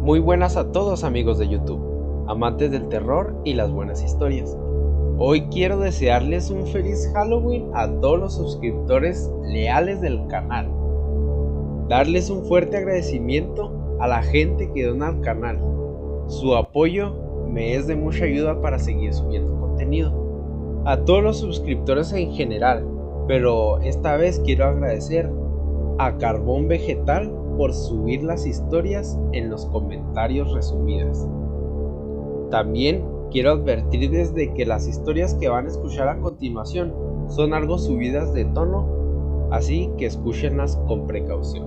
Muy buenas a todos amigos de YouTube, amantes del terror y las buenas historias. Hoy quiero desearles un feliz Halloween a todos los suscriptores leales del canal. Darles un fuerte agradecimiento a la gente que dona al canal. Su apoyo me es de mucha ayuda para seguir subiendo contenido. A todos los suscriptores en general, pero esta vez quiero agradecer a Carbón Vegetal por subir las historias en los comentarios resumidas. También quiero advertir desde que las historias que van a escuchar a continuación son algo subidas de tono, así que escúchenlas con precaución.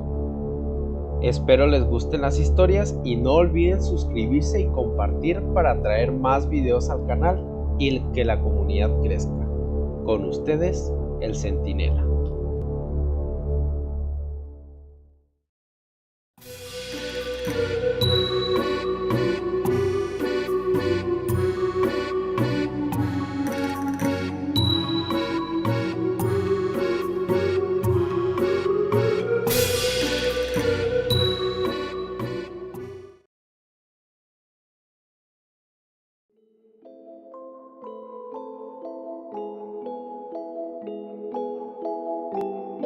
Espero les gusten las historias y no olviden suscribirse y compartir para traer más videos al canal y que la comunidad crezca. Con ustedes, el Centinela.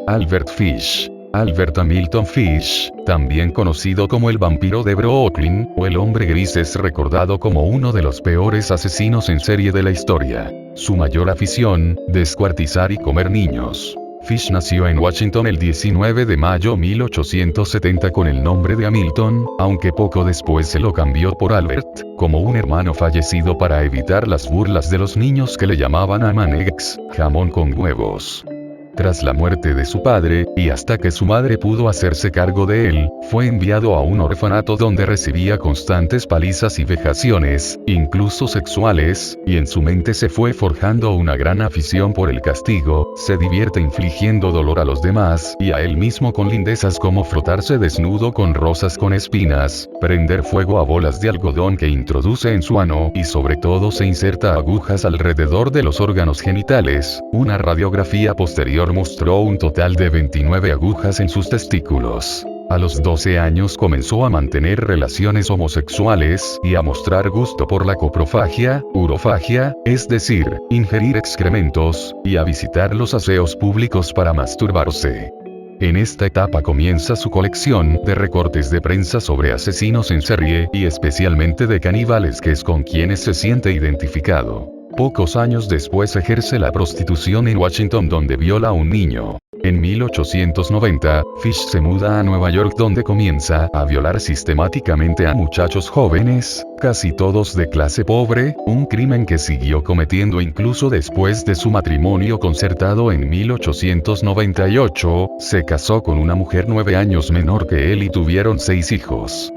Albert Fish. Albert Hamilton Fish, también conocido como el vampiro de Brooklyn, o el hombre gris, es recordado como uno de los peores asesinos en serie de la historia. Su mayor afición, descuartizar y comer niños. Fish nació en Washington el 19 de mayo de 1870 con el nombre de Hamilton, aunque poco después se lo cambió por Albert, como un hermano fallecido para evitar las burlas de los niños que le llamaban ham and eggs, jamón con huevos. Tras la muerte de su padre, y hasta que su madre pudo hacerse cargo de él, fue enviado a un orfanato donde recibía constantes palizas y vejaciones, incluso sexuales, y en su mente se fue forjando una gran afición por el castigo. Se divierte infligiendo dolor a los demás, y a él mismo con lindezas como frotarse desnudo con rosas con espinas, prender fuego a bolas de algodón que introduce en su ano, y sobre todo se inserta agujas alrededor de los órganos genitales. Una radiografía posterior mostró un total de 29 agujas en sus testículos. A los 12 años comenzó a mantener relaciones homosexuales, y a mostrar gusto por la coprofagia, urofagia, es decir, ingerir excrementos, y a visitar los aseos públicos para masturbarse. En esta etapa comienza su colección de recortes de prensa sobre asesinos en serie, y especialmente de caníbales, que es con quienes se siente identificado. Pocos años después ejerce la prostitución en Washington, donde viola a un niño. En 1890, Fish se muda a Nueva York, donde comienza a violar sistemáticamente a muchachos jóvenes, casi todos de clase pobre, un crimen que siguió cometiendo incluso después de su matrimonio concertado en 1898, se casó con una mujer 9 años menor que él y tuvieron 6 hijos.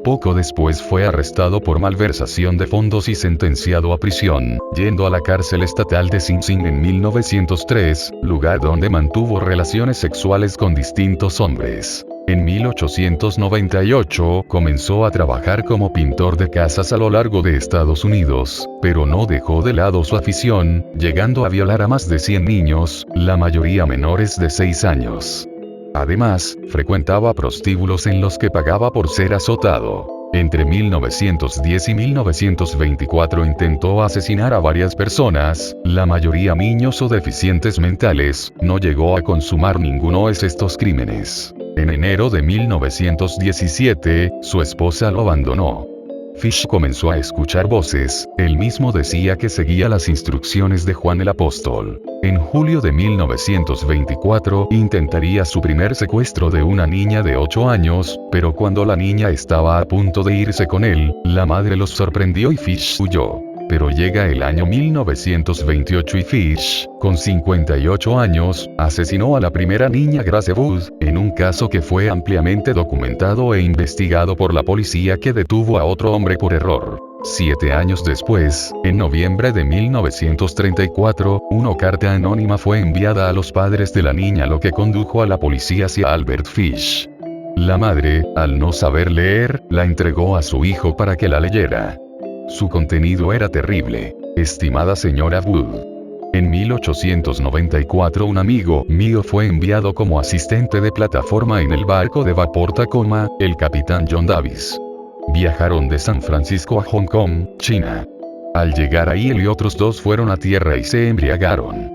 Poco después fue arrestado por malversación de fondos y sentenciado a prisión, yendo a la cárcel estatal de Sing Sing en 1903, lugar donde mantuvo relaciones sexuales con distintos hombres. En 1898, comenzó a trabajar como pintor de casas a lo largo de Estados Unidos, pero no dejó de lado su afición, llegando a violar a más de 100 niños, la mayoría menores de 6 años. Además, frecuentaba prostíbulos en los que pagaba por ser azotado. Entre 1910 y 1924 intentó asesinar a varias personas, la mayoría niños o deficientes mentales. No llegó a consumar ninguno de estos crímenes. En enero de 1917, su esposa lo abandonó. Fish comenzó a escuchar voces. Él mismo decía que seguía las instrucciones de Juan el Apóstol. En julio de 1924, intentaría su primer secuestro de una niña de 8 años, pero cuando la niña estaba a punto de irse con él, la madre los sorprendió y Fish huyó. Pero llega el año 1928 y Fish, con 58 años, asesinó a la primera niña Grace Wood, en un caso que fue ampliamente documentado e investigado por la policía, que detuvo a otro hombre por error. 7 años después, en noviembre de 1934, una carta anónima fue enviada a los padres de la niña, lo que condujo a la policía hacia Albert Fish. La madre, al no saber leer, la entregó a su hijo para que la leyera. Su contenido era terrible. Estimada señora Wood, en 1894 un amigo mío fue enviado como asistente de plataforma en el barco de vapor Tacoma, el capitán John Davis. Viajaron de San Francisco a Hong Kong, China. Al llegar ahí él y otros dos fueron a tierra y se embriagaron.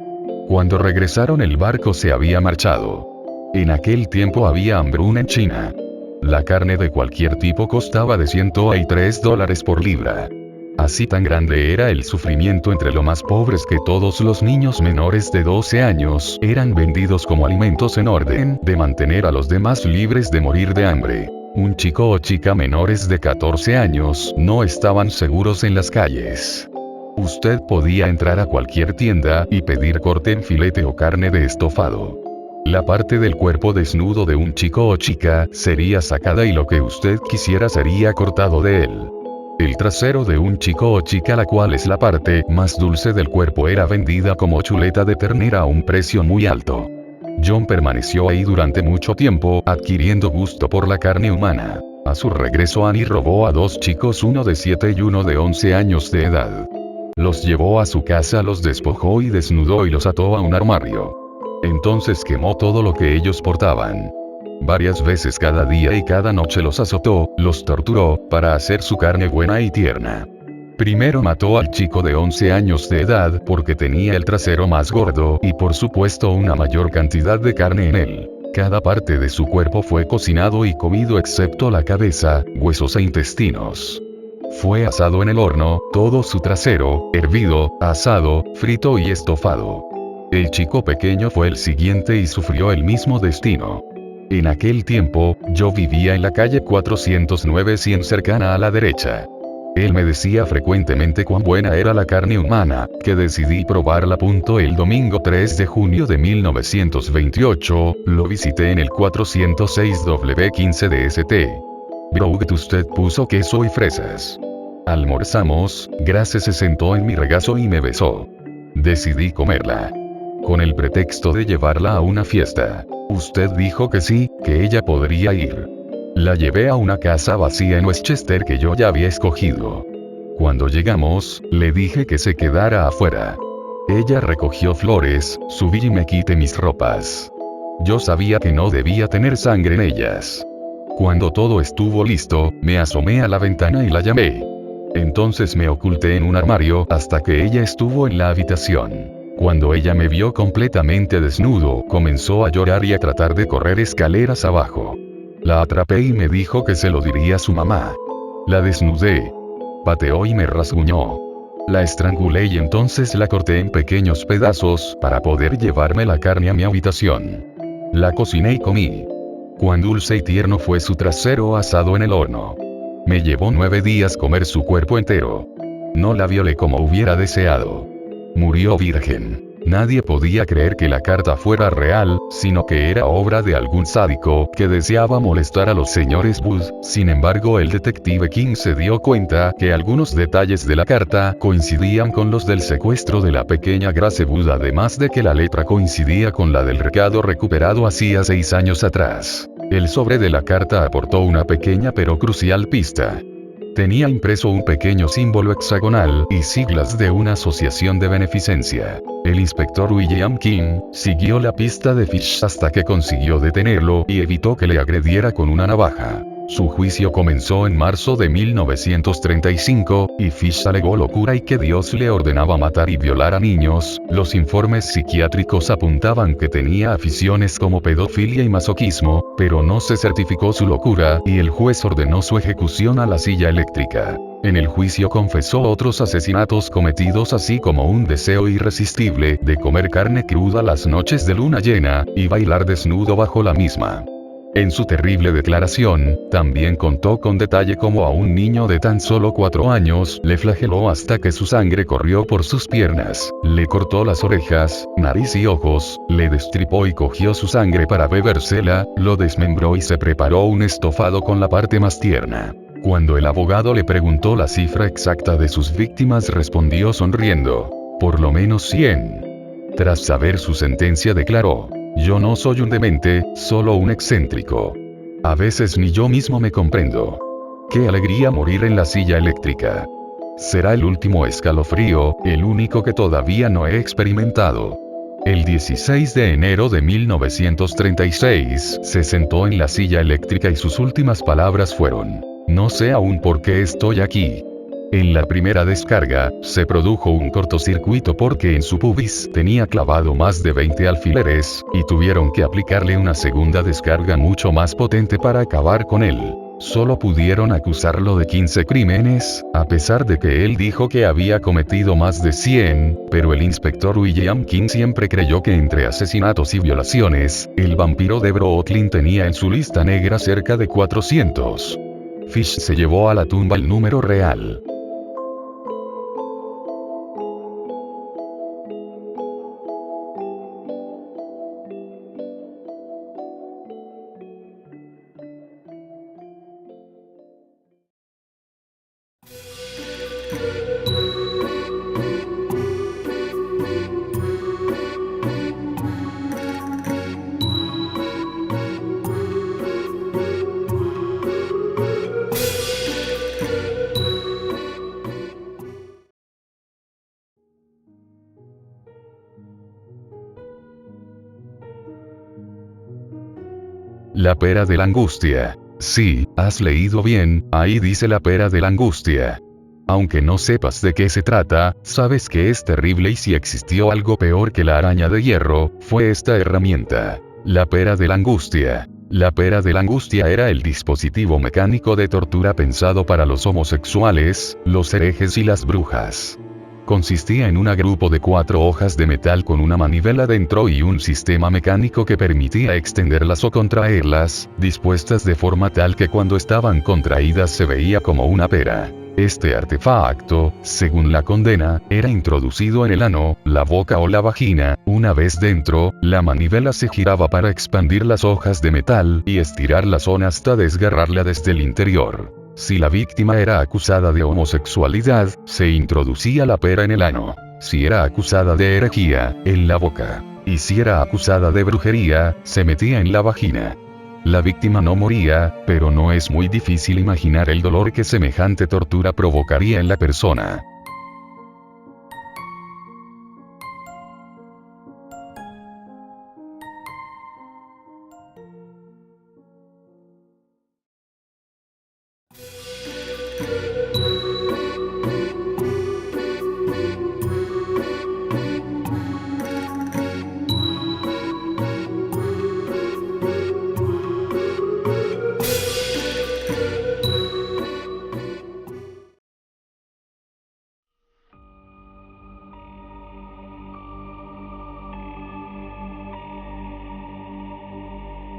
Cuando regresaron el barco se había marchado. En aquel tiempo había hambruna en China. La carne de cualquier tipo costaba de $103 por libra. Así tan grande era el sufrimiento entre los más pobres que todos los niños menores de 12 años eran vendidos como alimentos en orden de mantener a los demás libres de morir de hambre. Un chico o chica menores de 14 años no estaban seguros en las calles. Usted podía entrar a cualquier tienda y pedir corte en filete o carne de estofado. La parte del cuerpo desnudo de un chico o chica sería sacada y lo que usted quisiera sería cortado de él. El trasero de un chico o chica, la cual es la parte más dulce del cuerpo, era vendida como chuleta de ternera a un precio muy alto. John permaneció ahí durante mucho tiempo, adquiriendo gusto por la carne humana. A su regreso Annie robó a dos chicos, uno de 7 y uno de 11 años de edad. Los llevó a su casa, los despojó y desnudó y los ató a un armario. Entonces quemó todo lo que ellos portaban. Varias veces cada día y cada noche los azotó, los torturó, para hacer su carne buena y tierna. Primero mató al chico de 11 años de edad porque tenía el trasero más gordo y por supuesto una mayor cantidad de carne en él. Cada parte de su cuerpo fue cocinado y comido excepto la cabeza, huesos e intestinos. Fue asado en el horno, todo su trasero, hervido, asado, frito y estofado. El chico pequeño fue el siguiente y sufrió el mismo destino. En aquel tiempo, yo vivía en la calle 409 100 cercana a la derecha. Él me decía frecuentemente cuán buena era la carne humana, que decidí probarla. El domingo 3 de junio de 1928, lo visité en el 406 W15 de St. Brought. Usted puso queso y fresas. Almorzamos, Grace se sentó en mi regazo y me besó. Decidí comerla. Con el pretexto de llevarla a una fiesta. Usted dijo que sí, que ella podría ir. La llevé a una casa vacía en Westchester que yo ya había escogido. Cuando llegamos, le dije que se quedara afuera. Ella recogió flores, subí y me quité mis ropas. Yo sabía que no debía tener sangre en ellas. Cuando todo estuvo listo, me asomé a la ventana y la llamé. Entonces me oculté en un armario hasta que ella estuvo en la habitación. Cuando ella me vio completamente desnudo, comenzó a llorar y a tratar de correr escaleras abajo. La atrapé y me dijo que se lo diría a su mamá. La desnudé. Pateó y me rasguñó. La estrangulé y entonces la corté en pequeños pedazos para poder llevarme la carne a mi habitación. La cociné y comí. Cuán dulce y tierno fue su trasero asado en el horno. Me llevó 9 días comer su cuerpo entero. No la violé como hubiera deseado. Murió virgen. Nadie podía creer que la carta fuera real, sino que era obra de algún sádico que deseaba molestar a los señores Wood. Sin embargo, el detective King se dio cuenta que algunos detalles de la carta coincidían con los del secuestro de la pequeña Grace Wood, además de que la letra coincidía con la del recado recuperado hacía 6 años atrás. El sobre de la carta aportó una pequeña pero crucial pista. Tenía impreso un pequeño símbolo hexagonal y siglas de una asociación de beneficencia. El inspector William King siguió la pista de Fish hasta que consiguió detenerlo y evitó que le agrediera con una navaja. Su juicio comenzó en marzo de 1935, y Fish alegó locura y que Dios le ordenaba matar y violar a niños. Los informes psiquiátricos apuntaban que tenía aficiones como pedofilia y masoquismo, pero no se certificó su locura, y el juez ordenó su ejecución a la silla eléctrica. En el juicio confesó otros asesinatos cometidos, así como un deseo irresistible de comer carne cruda las noches de luna llena, y bailar desnudo bajo la misma. En su terrible declaración, también contó con detalle cómo a un niño de tan solo 4 años le flageló hasta que su sangre corrió por sus piernas, le cortó las orejas, nariz y ojos, le destripó y cogió su sangre para bebérsela, lo desmembró y se preparó un estofado con la parte más tierna. Cuando el abogado le preguntó la cifra exacta de sus víctimas, respondió sonriendo: por lo menos 100. Tras saber su sentencia declaró: yo no soy un demente, solo un excéntrico. A veces ni yo mismo me comprendo. Qué alegría morir en la silla eléctrica. Será el último escalofrío, el único que todavía no he experimentado. El 16 de enero de 1936, se sentó en la silla eléctrica y sus últimas palabras fueron: No sé aún por qué estoy aquí. En la primera descarga, se produjo un cortocircuito porque en su pubis tenía clavado más de 20 alfileres, y tuvieron que aplicarle una segunda descarga mucho más potente para acabar con él. Solo pudieron acusarlo de 15 crímenes, a pesar de que él dijo que había cometido más de 100, pero el inspector William King siempre creyó que entre asesinatos y violaciones, el vampiro de Brooklyn tenía en su lista negra cerca de 400. Fish se llevó a la tumba el número real. La pera de la angustia. Sí, has leído bien, ahí dice la pera de la angustia. Aunque no sepas de qué se trata, sabes que es terrible y si existió algo peor que la araña de hierro, fue esta herramienta. La pera de la angustia. La pera de la angustia era el dispositivo mecánico de tortura pensado para los homosexuales, los herejes y las brujas. Consistía en un agrupo de 4 hojas de metal con una manivela dentro y un sistema mecánico que permitía extenderlas o contraerlas, dispuestas de forma tal que cuando estaban contraídas se veía como una pera. Este artefacto, según la condena, era introducido en el ano, la boca o la vagina. Una vez dentro, la manivela se giraba para expandir las hojas de metal y estirar la zona hasta desgarrarla desde el interior. Si la víctima era acusada de homosexualidad, se introducía la pera en el ano. Si era acusada de herejía, en la boca. Y si era acusada de brujería, se metía en la vagina. La víctima no moría, pero no es muy difícil imaginar el dolor que semejante tortura provocaría en la persona.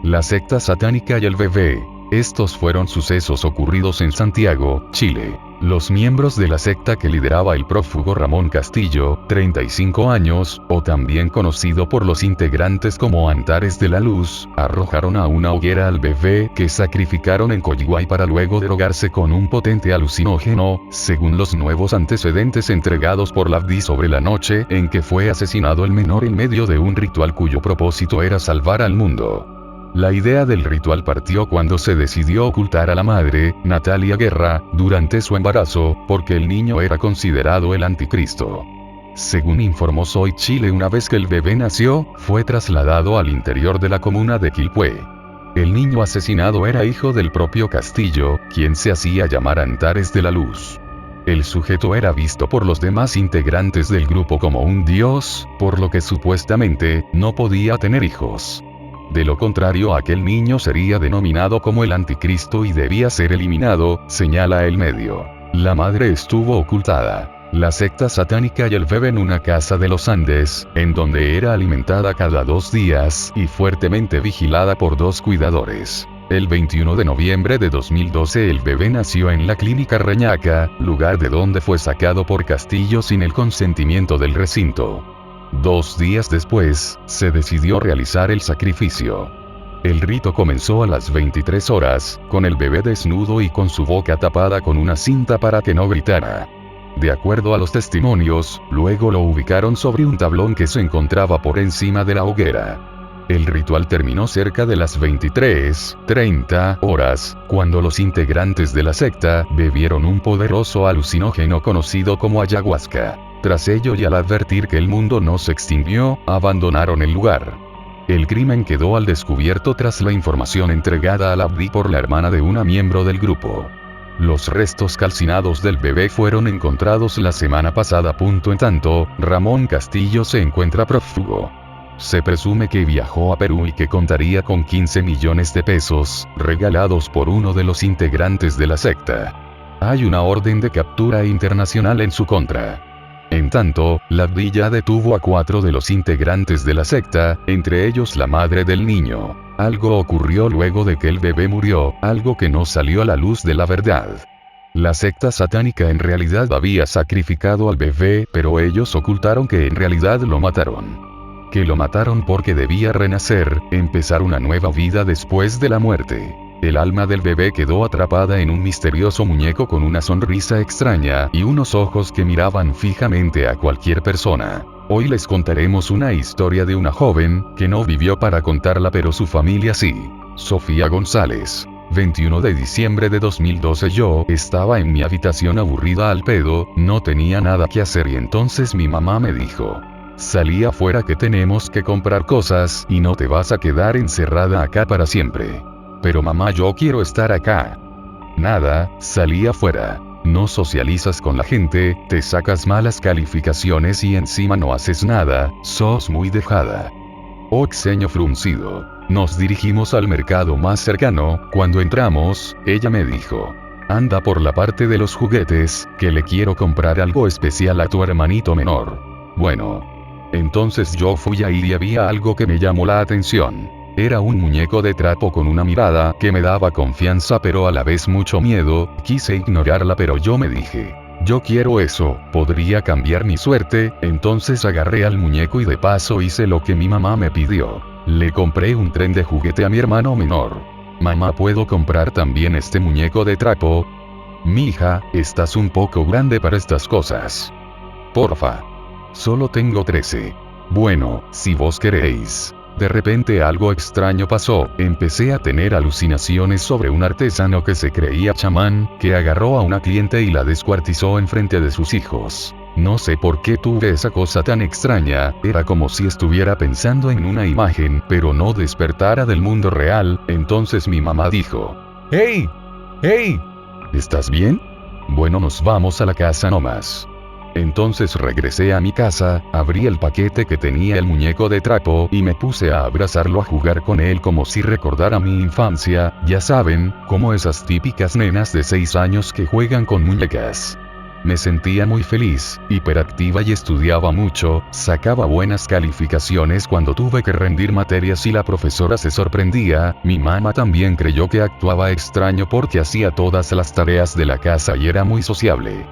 La secta satánica y el bebé. Estos fueron sucesos ocurridos en Santiago, Chile. Los miembros de la secta que lideraba el prófugo Ramón Castillo, 35 años, o también conocido por los integrantes como Antares de la Luz, arrojaron a una hoguera al bebé que sacrificaron en Coyihuay para luego drogarse con un potente alucinógeno, según los nuevos antecedentes entregados por la FDI sobre la noche en que fue asesinado el menor en medio de un ritual cuyo propósito era salvar al mundo. La idea del ritual partió cuando se decidió ocultar a la madre, Natalia Guerra, durante su embarazo, porque el niño era considerado el anticristo. Según informó Soy Chile, una vez que el bebé nació, fue trasladado al interior de la comuna de Quilpué. El niño asesinado era hijo del propio Castillo, quien se hacía llamar Antares de la Luz. El sujeto era visto por los demás integrantes del grupo como un dios, por lo que supuestamente, no podía tener hijos. De lo contrario, aquel niño sería denominado como el anticristo y debía ser eliminado, señala el medio. La madre estuvo ocultada. La secta satánica y el bebé en una casa de los Andes, en donde era alimentada cada 2 días y fuertemente vigilada por 2 cuidadores. El 21 de noviembre de 2012 el bebé nació en la clínica Reñaca, lugar de donde fue sacado por Castillo sin el consentimiento del recinto. 2 días después, se decidió realizar el sacrificio. El rito comenzó a las 23 horas, con el bebé desnudo y con su boca tapada con una cinta para que no gritara. De acuerdo a los testimonios, luego lo ubicaron sobre un tablón que se encontraba por encima de la hoguera. El ritual terminó cerca de las 23:30 horas, cuando los integrantes de la secta bebieron un poderoso alucinógeno conocido como ayahuasca. Tras ello y al advertir que el mundo no se extinguió, abandonaron el lugar. El crimen quedó al descubierto tras la información entregada a la FDI por la hermana de una miembro del grupo. Los restos calcinados del bebé fueron encontrados la semana pasada. En tanto, Ramón Castillo se encuentra prófugo. Se presume que viajó a Perú y que contaría con 15 millones de pesos, regalados por uno de los integrantes de la secta. Hay una orden de captura internacional en su contra. En tanto, la DIA detuvo a 4 de los integrantes de la secta, entre ellos la madre del niño. Algo ocurrió luego de que el bebé murió, algo que no salió a la luz de la verdad. La secta satánica en realidad había sacrificado al bebé, pero ellos ocultaron que en realidad lo mataron. Que lo mataron porque debía renacer, empezar una nueva vida después de la muerte. El alma del bebé quedó atrapada en un misterioso muñeco con una sonrisa extraña y unos ojos que miraban fijamente a cualquier persona. Hoy les contaremos una historia de una joven, que no vivió para contarla pero su familia sí. Sofía González. 21 de diciembre de 2012. Yo estaba en mi habitación aburrida al pedo, no tenía nada que hacer y entonces mi mamá me dijo: salí afuera que tenemos que comprar cosas y no te vas a quedar encerrada acá para siempre. Pero mamá, yo quiero estar acá. Nada, salí afuera. No socializas con la gente, te sacas malas calificaciones y encima no haces nada, sos muy dejada. Ceño fruncido. Nos dirigimos al mercado más cercano. Cuando entramos, ella me dijo: anda por la parte de los juguetes, que le quiero comprar algo especial a tu hermanito menor. Bueno. Entonces yo fui ahí y había algo que me llamó la atención. Era un muñeco de trapo con una mirada que me daba confianza pero a la vez mucho miedo. Quise ignorarla pero yo me dije: yo quiero eso, podría cambiar mi suerte. Entonces agarré al muñeco y de paso hice lo que mi mamá me pidió. Le compré un tren de juguete a mi hermano menor. Mamá, ¿puedo comprar también este muñeco de trapo? Mija, estás un poco grande para estas cosas. Porfa. Solo tengo 13. Bueno, si vos queréis. De repente algo extraño pasó, empecé a tener alucinaciones sobre un artesano que se creía chamán, que agarró a una cliente y la descuartizó enfrente de sus hijos. No sé por qué tuve esa cosa tan extraña, era como si estuviera pensando en una imagen, pero no despertara del mundo real. Entonces mi mamá dijo: ¡Hey! ¡Hey! ¿Estás bien? Bueno, nos vamos a la casa nomás. Entonces regresé a mi casa, abrí el paquete que tenía el muñeco de trapo y me puse a abrazarlo, a jugar con él como si recordara mi infancia, ya saben, como esas típicas nenas de 6 años que juegan con muñecas. Me sentía muy feliz, hiperactiva y estudiaba mucho, sacaba buenas calificaciones cuando tuve que rendir materias y la profesora se sorprendía. Mi mamá también creyó que actuaba extraño porque hacía todas las tareas de la casa y era muy sociable.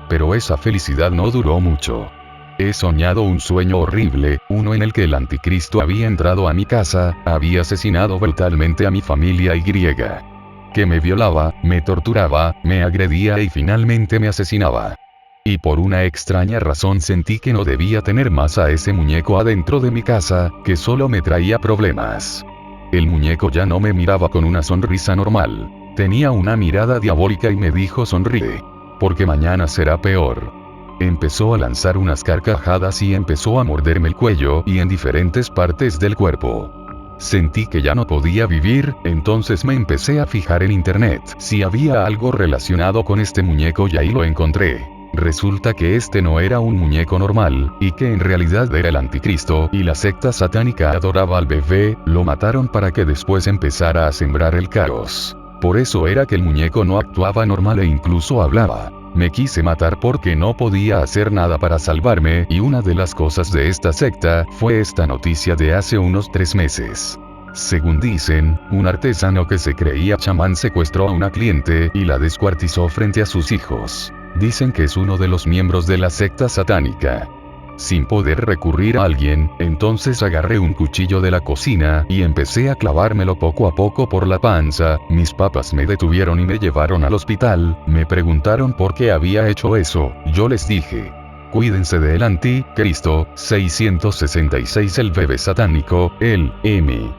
Pero esa felicidad no duró mucho. He soñado un sueño horrible, uno en el que el anticristo había entrado a mi casa, había asesinado brutalmente a mi familia y que me violaba, me torturaba, me agredía y finalmente me asesinaba. Y por una extraña razón sentí que no debía tener más a ese muñeco adentro de mi casa, que solo me traía problemas. El muñeco ya no me miraba con una sonrisa normal. Tenía una mirada diabólica y me dijo: sonríe. Porque mañana será peor. Empezó a lanzar unas carcajadas y empezó a morderme el cuello y en diferentes partes del cuerpo. Sentí que ya no podía vivir, entonces me empecé a fijar en internet si había algo relacionado con este muñeco y ahí lo encontré. Resulta que este no era un muñeco normal, y que en realidad era el anticristo y la secta satánica adoraba al bebé, lo mataron para que después empezara a sembrar el caos. Por eso era que el muñeco no actuaba normal e incluso hablaba. Me quise matar porque no podía hacer nada para salvarme y una de las cosas de esta secta fue esta noticia de hace unos 3 meses. Según dicen, un artesano que se creía chamán secuestró a una cliente y la descuartizó frente a sus hijos. Dicen que es uno de los miembros de la secta satánica. Sin poder recurrir a alguien, entonces agarré un cuchillo de la cocina y empecé a clavármelo poco a poco por la panza. Mis papás me detuvieron y me llevaron al hospital. Me preguntaron por qué había hecho eso. Yo les dije: cuídense del anticristo. 666. El bebé satánico, el M.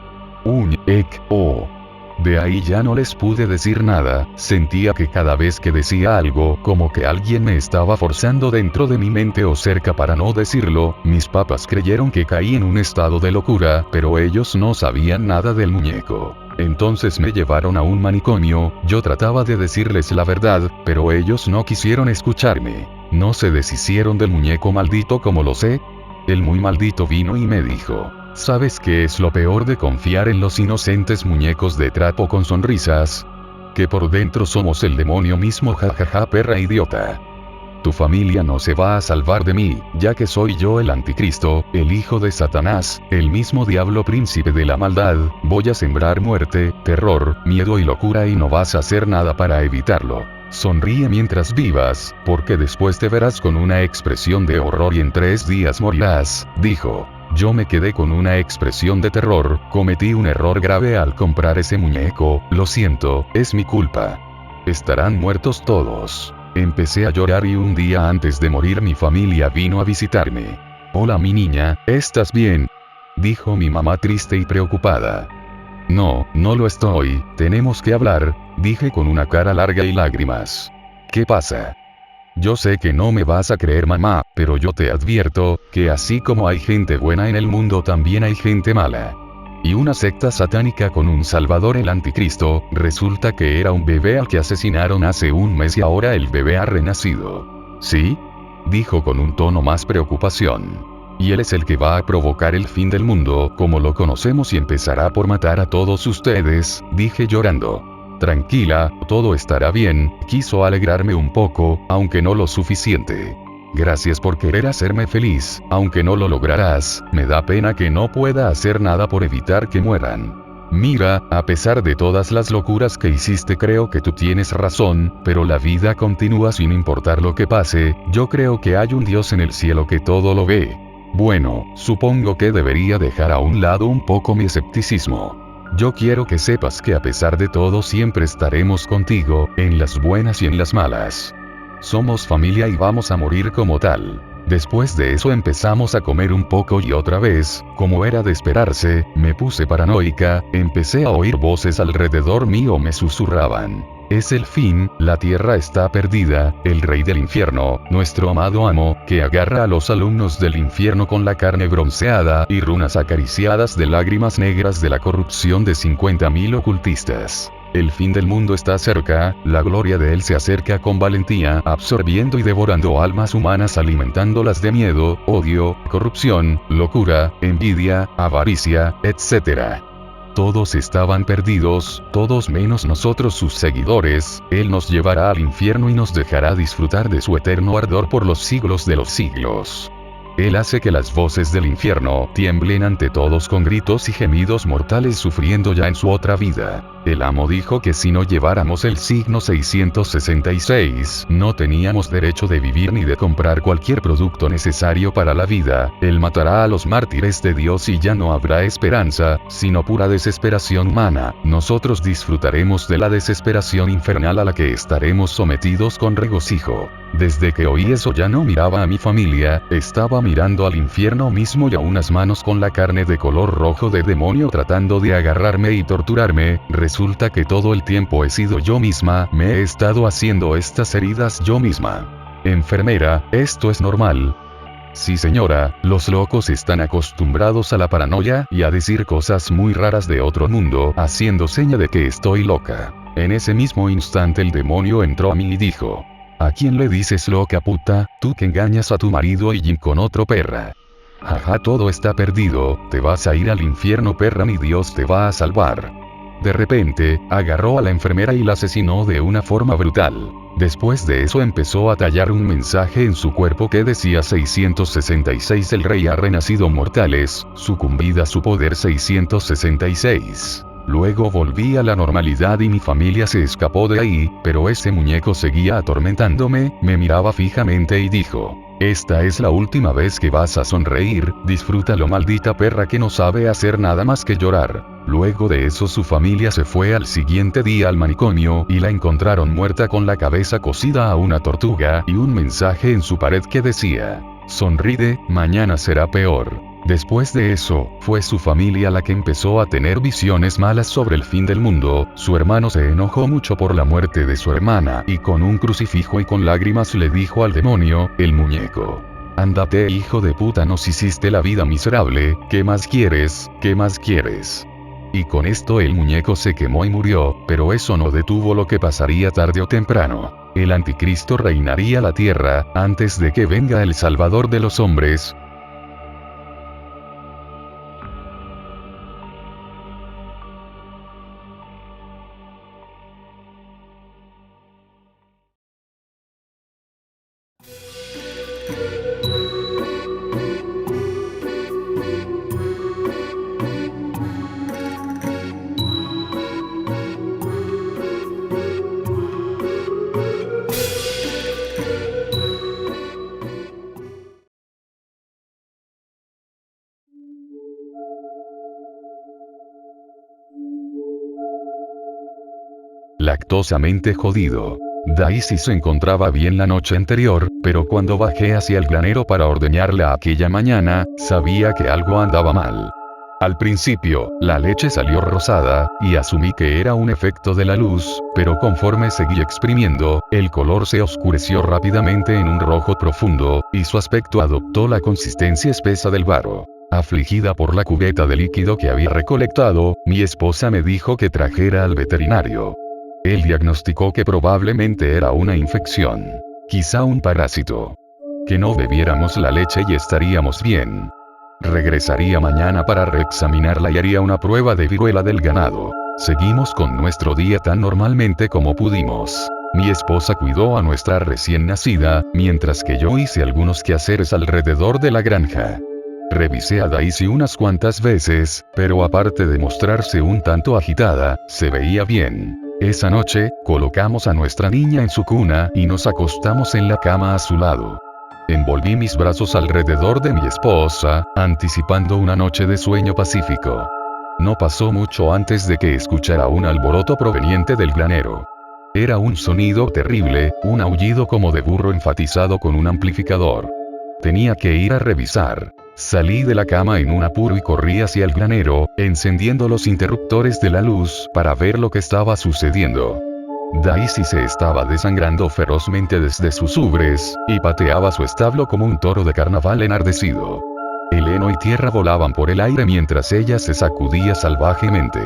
De ahí ya no les pude decir nada, sentía que cada vez que decía algo, como que alguien me estaba forzando dentro de mi mente o cerca para no decirlo. Mis papás creyeron que caí en un estado de locura, pero ellos no sabían nada del muñeco. Entonces me llevaron a un manicomio, yo trataba de decirles la verdad, pero ellos no quisieron escucharme. No se deshicieron del muñeco maldito como lo sé. El muy maldito vino y me dijo: ¿sabes qué es lo peor de confiar en los inocentes muñecos de trapo con sonrisas? Que por dentro somos el demonio mismo, jajaja, perra idiota. Tu familia no se va a salvar de mí, ya que soy yo el anticristo, el hijo de Satanás, el mismo diablo príncipe de la maldad. Voy a sembrar muerte, terror, miedo y locura y no vas a hacer nada para evitarlo. Sonríe mientras vivas, porque después te verás con una expresión de horror y en 3 días morirás, dijo. Yo me quedé con una expresión de terror. Cometí un error grave al comprar ese muñeco, lo siento, es mi culpa. Estarán muertos todos. Empecé a llorar y un día antes de morir mi familia vino a visitarme. Hola mi niña, ¿estás bien?, dijo mi mamá triste y preocupada. No, no lo estoy, tenemos que hablar, dije con una cara larga y lágrimas. ¿Qué pasa? Yo sé que no me vas a creer, mamá, pero yo te advierto, que así como hay gente buena en el mundo también hay gente mala. Y una secta satánica con un salvador, el anticristo. Resulta que era un bebé al que asesinaron hace un mes y ahora el bebé ha renacido. ¿Sí?, dijo con un tono más preocupación. Y él es el que va a provocar el fin del mundo, como lo conocemos, y empezará por matar a todos ustedes, dije llorando. Tranquila, todo estará bien, quiso alegrarme un poco, aunque no lo suficiente. Gracias por querer hacerme feliz, aunque no lo lograrás. Me da pena que no pueda hacer nada por evitar que mueran. Mira, a pesar de todas las locuras que hiciste, creo que tú tienes razón, pero la vida continúa sin importar lo que pase. Yo creo que hay un Dios en el cielo que todo lo ve. Bueno, supongo que debería dejar a un lado un poco mi escepticismo. Yo quiero que sepas que a pesar de todo siempre estaremos contigo, en las buenas y en las malas. Somos familia y vamos a morir como tal. Después de eso empezamos a comer un poco y otra vez, como era de esperarse, me puse paranoica, empecé a oír voces alrededor mío, me susurraban. Es el fin, la tierra está perdida, el rey del infierno, nuestro amado amo, que agarra a los alumnos del infierno con la carne bronceada y runas acariciadas de lágrimas negras de la corrupción de 50.000 ocultistas. El fin del mundo está cerca, la gloria de él se acerca con valentía, absorbiendo y devorando almas humanas, alimentándolas de miedo, odio, corrupción, locura, envidia, avaricia, etc. Todos estaban perdidos, todos menos nosotros, sus seguidores. Él nos llevará al infierno y nos dejará disfrutar de su eterno ardor por los siglos de los siglos. Él hace que las voces del infierno tiemblen ante todos con gritos y gemidos mortales, sufriendo ya en su otra vida. El amo dijo que si no lleváramos el signo 666, no teníamos derecho de vivir ni de comprar cualquier producto necesario para la vida. Él matará a los mártires de Dios y ya no habrá esperanza, sino pura desesperación humana. Nosotros disfrutaremos de la desesperación infernal a la que estaremos sometidos con regocijo. Desde que oí eso ya no miraba a mi familia, estaba mirando al infierno mismo y a unas manos con la carne de color rojo de demonio tratando de agarrarme y torturarme. Resulta que todo el tiempo he sido yo misma, me he estado haciendo estas heridas yo misma. Enfermera, ¿esto es normal? Sí señora, los locos están acostumbrados a la paranoia y a decir cosas muy raras de otro mundo, haciendo seña de que estoy loca. En ese mismo instante el demonio entró a mí y dijo: ¿a quién le dices loca, puta? Tú que engañas a tu marido y con otro, perra. Jaja, todo está perdido, te vas a ir al infierno, perra, ni Dios te va a salvar. De repente, agarró a la enfermera y la asesinó de una forma brutal. Después de eso empezó a tallar un mensaje en su cuerpo que decía 666, el rey ha renacido, mortales, sucumbid a su poder 666. Luego volví a la normalidad y mi familia se escapó de ahí, pero ese muñeco seguía atormentándome, me miraba fijamente y dijo: esta es la última vez que vas a sonreír, disfrútalo, maldita perra que no sabe hacer nada más que llorar. Luego de eso su familia se fue al siguiente día al manicomio y la encontraron muerta con la cabeza cosida a una tortuga y un mensaje en su pared que decía: sonríe, mañana será peor. Después de eso, fue su familia la que empezó a tener visiones malas sobre el fin del mundo. Su hermano se enojó mucho por la muerte de su hermana y con un crucifijo y con lágrimas le dijo al demonio, el muñeco: ándate, hijo de puta, nos hiciste la vida miserable, ¿qué más quieres? ¿Qué más quieres? Y con esto el muñeco se quemó y murió, pero eso no detuvo lo que pasaría tarde o temprano. El anticristo reinaría la tierra, antes de que venga el Salvador de los hombres. Lactosamente jodido. Daisy se encontraba bien la noche anterior, pero cuando bajé hacia el granero para ordeñarla aquella mañana, sabía que algo andaba mal. Al principio, la leche salió rosada, y asumí que era un efecto de la luz, pero conforme seguí exprimiendo, el color se oscureció rápidamente en un rojo profundo, y su aspecto adoptó la consistencia espesa del barro. Afligida por la cubeta de líquido que había recolectado, mi esposa me dijo que trajera al veterinario. Él diagnosticó que probablemente era una infección. Quizá un parásito. Que no bebiéramos la leche y estaríamos bien. Regresaría mañana para reexaminarla y haría una prueba de viruela del ganado. Seguimos con nuestro día tan normalmente como pudimos. Mi esposa cuidó a nuestra recién nacida, mientras que yo hice algunos quehaceres alrededor de la granja. Revisé a Daisy unas cuantas veces, pero aparte de mostrarse un tanto agitada, se veía bien. Esa noche, colocamos a nuestra niña en su cuna y nos acostamos en la cama a su lado. Envolví mis brazos alrededor de mi esposa, anticipando una noche de sueño pacífico. No pasó mucho antes de que escuchara un alboroto proveniente del granero. Era un sonido terrible, un aullido como de burro enfatizado con un amplificador. Tenía que ir a revisar. Salí de la cama en un apuro y corrí hacia el granero, encendiendo los interruptores de la luz para ver lo que estaba sucediendo. Daisy se estaba desangrando ferozmente desde sus ubres, y pateaba su establo como un toro de carnaval enardecido. El heno y tierra volaban por el aire mientras ella se sacudía salvajemente.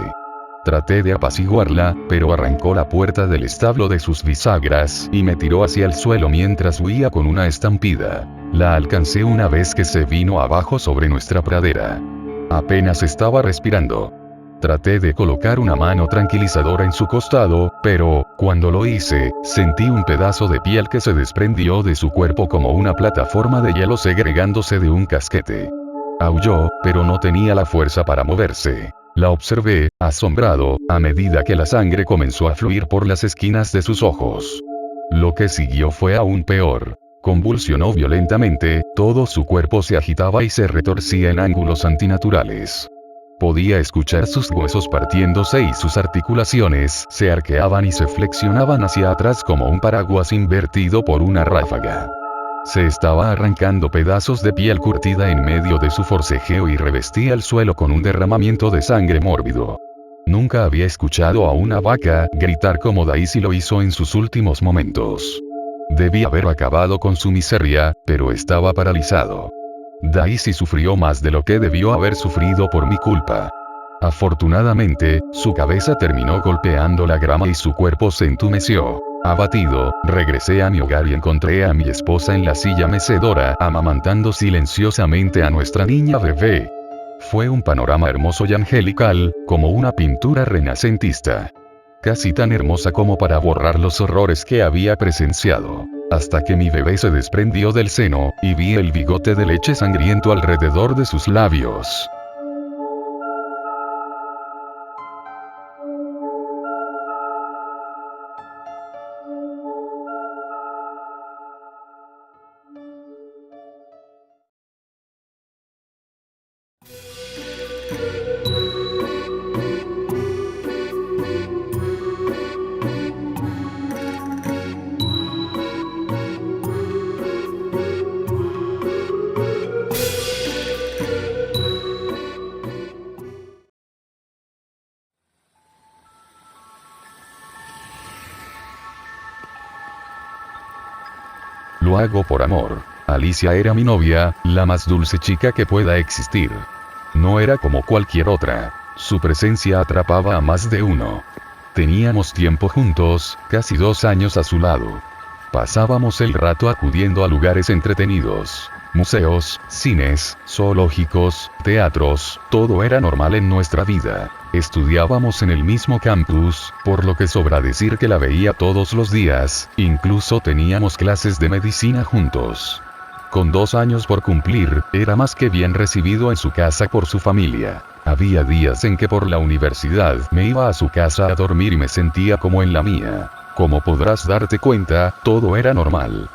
Traté de apaciguarla, pero arrancó la puerta del establo de sus bisagras y me tiró hacia el suelo mientras huía con una estampida. La alcancé una vez que se vino abajo sobre nuestra pradera. Apenas estaba respirando. Traté de colocar una mano tranquilizadora en su costado, pero, cuando lo hice, sentí un pedazo de piel que se desprendió de su cuerpo como una plataforma de hielo segregándose de un casquete. Aulló, pero no tenía la fuerza para moverse. La observé, asombrado, a medida que la sangre comenzó a fluir por las esquinas de sus ojos. Lo que siguió fue aún peor. Convulsionó violentamente, todo su cuerpo se agitaba y se retorcía en ángulos antinaturales. Podía escuchar sus huesos partiéndose y sus articulaciones se arqueaban y se flexionaban hacia atrás como un paraguas invertido por una ráfaga. Se estaba arrancando pedazos de piel curtida en medio de su forcejeo y revestía el suelo con un derramamiento de sangre mórbido. Nunca había escuchado a una vaca gritar como Daisy lo hizo en sus últimos momentos. Debía haber acabado con su miseria, pero estaba paralizado. Daisy sufrió más de lo que debió haber sufrido por mi culpa. Afortunadamente, su cabeza terminó golpeando la grama y su cuerpo se entumeció. Abatido, regresé a mi hogar y encontré a mi esposa en la silla mecedora amamantando silenciosamente a nuestra niña bebé. Fue un panorama hermoso y angelical, como una pintura renacentista. Casi tan hermosa como para borrar los horrores que había presenciado. Hasta que mi bebé se desprendió del seno, y vi el bigote de leche sangriento alrededor de sus labios. Lo hago por amor. Alicia era mi novia, la más dulce chica que pueda existir. No era como cualquier otra. Su presencia atrapaba a más de uno. Teníamos tiempo juntos, casi 2 años a su lado. Pasábamos el rato acudiendo a lugares entretenidos. Museos, cines, zoológicos, teatros, todo era normal en nuestra vida. Estudiábamos en el mismo campus, por lo que sobra decir que la veía todos los días, incluso teníamos clases de medicina juntos. Con 2 años por cumplir, era más que bien recibido en su casa por su familia. Había días en que por la universidad me iba a su casa a dormir y me sentía como en la mía. Como podrás darte cuenta, todo era normal.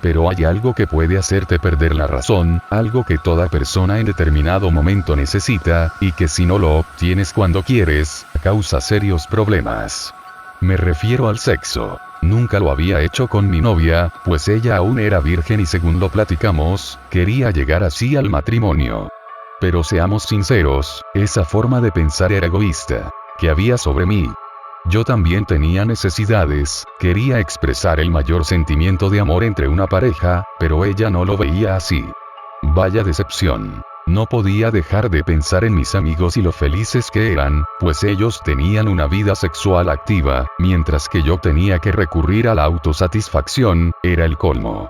Pero hay algo que puede hacerte perder la razón, algo que toda persona en determinado momento necesita, y que si no lo obtienes cuando quieres, causa serios problemas. Me refiero al sexo. Nunca lo había hecho con mi novia, pues ella aún era virgen y según lo platicamos, quería llegar así al matrimonio. Pero seamos sinceros, esa forma de pensar era egoísta. ¿Qué había sobre mí? Yo también tenía necesidades, quería expresar el mayor sentimiento de amor entre una pareja, pero ella no lo veía así. Vaya decepción. No podía dejar de pensar en mis amigos y lo felices que eran, pues ellos tenían una vida sexual activa, mientras que yo tenía que recurrir a la autosatisfacción, era el colmo.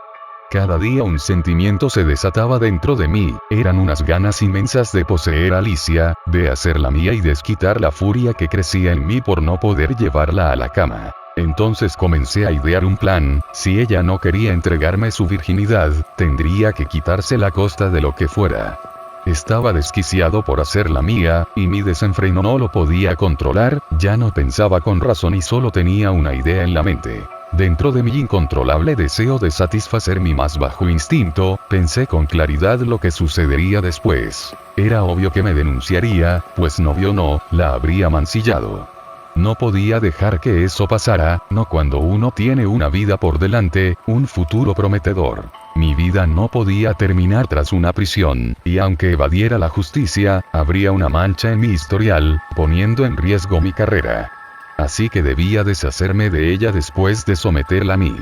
Cada día un sentimiento se desataba dentro de mí, eran unas ganas inmensas de poseer a Alicia, de hacerla mía y desquitar la furia que crecía en mí por no poder llevarla a la cama. Entonces comencé a idear un plan: si ella no quería entregarme su virginidad, tendría que quitársela a costa de lo que fuera. Estaba desquiciado por hacerla mía, y mi desenfreno no lo podía controlar, ya no pensaba con razón y solo tenía una idea en la mente. Dentro de mi incontrolable deseo de satisfacer mi más bajo instinto, pensé con claridad lo que sucedería después. Era obvio que me denunciaría, pues novio no, la habría mancillado. No podía dejar que eso pasara, no cuando uno tiene una vida por delante, un futuro prometedor. Mi vida no podía terminar tras una prisión, y aunque evadiera la justicia, habría una mancha en mi historial, poniendo en riesgo mi carrera. Así que debía deshacerme de ella después de someterla a mí.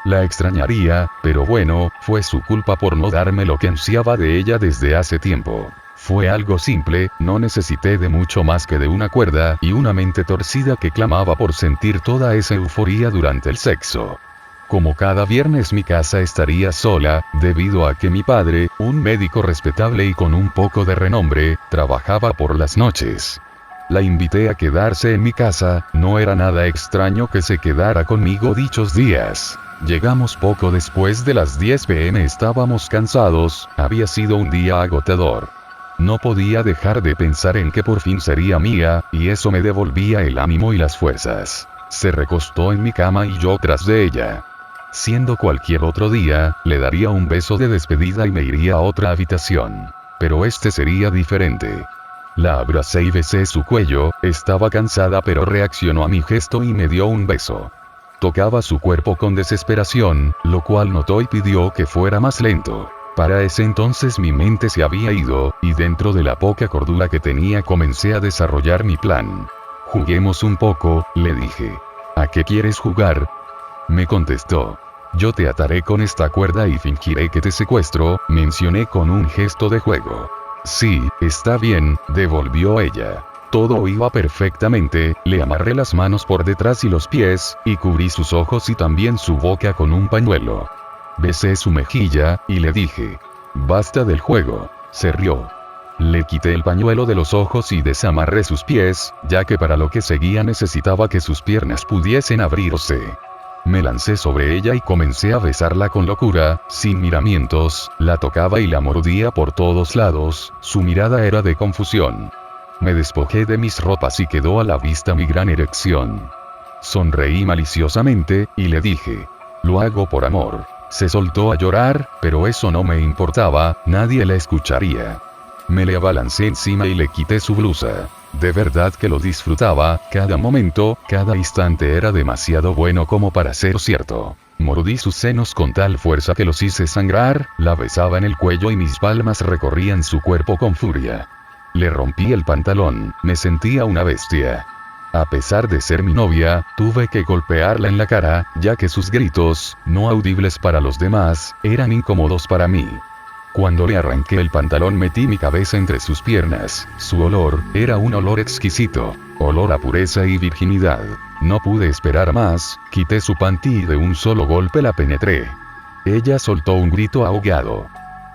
La extrañaría, pero bueno, fue su culpa por no darme lo que ansiaba de ella desde hace tiempo. Fue algo simple, no necesité de mucho más que de una cuerda y una mente torcida que clamaba por sentir toda esa euforía durante el sexo. Como cada viernes mi casa estaría sola, debido a que mi padre, un médico respetable y con un poco de renombre, trabajaba por las noches. La invité a quedarse en mi casa, no era nada extraño que se quedara conmigo dichos días. Llegamos poco después de las 10 p.m. Estábamos cansados, había sido un día agotador. No podía dejar de pensar en que por fin sería mía, y eso me devolvía el ánimo y las fuerzas. Se recostó en mi cama y yo tras de ella. Siendo cualquier otro día, le daría un beso de despedida y me iría a otra habitación. Pero este sería diferente. La abracé y besé su cuello, estaba cansada pero reaccionó a mi gesto y me dio un beso. Tocaba su cuerpo con desesperación, lo cual notó y pidió que fuera más lento. Para ese entonces mi mente se había ido, y dentro de la poca cordura que tenía comencé a desarrollar mi plan. Juguemos un poco, le dije. ¿A qué quieres jugar? Me contestó. Yo te ataré con esta cuerda y fingiré que te secuestro, mencioné con un gesto de juego. Sí, está bien, devolvió ella. Todo iba perfectamente, le amarré las manos por detrás y los pies, y cubrí sus ojos y también su boca con un pañuelo. Besé su mejilla, y le dije. Basta del juego. Se rió. Le quité el pañuelo de los ojos y desamarré sus pies, ya que para lo que seguía necesitaba que sus piernas pudiesen abrirse. Me lancé sobre ella y comencé a besarla con locura, sin miramientos, la tocaba y la mordía por todos lados, su mirada era de confusión. Me despojé de mis ropas y quedó a la vista mi gran erección. Sonreí maliciosamente, y le dije. Lo hago por amor. Se soltó a llorar, pero eso no me importaba, nadie la escucharía. Me le abalancé encima y le quité su blusa. De verdad que lo disfrutaba, cada momento, cada instante era demasiado bueno como para ser cierto. Mordí sus senos con tal fuerza que los hice sangrar, la besaba en el cuello y mis palmas recorrían su cuerpo con furia. Le rompí el pantalón, me sentía una bestia. A pesar de ser mi novia, tuve que golpearla en la cara, ya que sus gritos, no audibles para los demás, eran incómodos para mí. Cuando le arranqué el pantalón metí mi cabeza entre sus piernas. Su olor, era un olor exquisito. Olor a pureza y virginidad. No pude esperar más, quité su panty y de un solo golpe la penetré. Ella soltó un grito ahogado.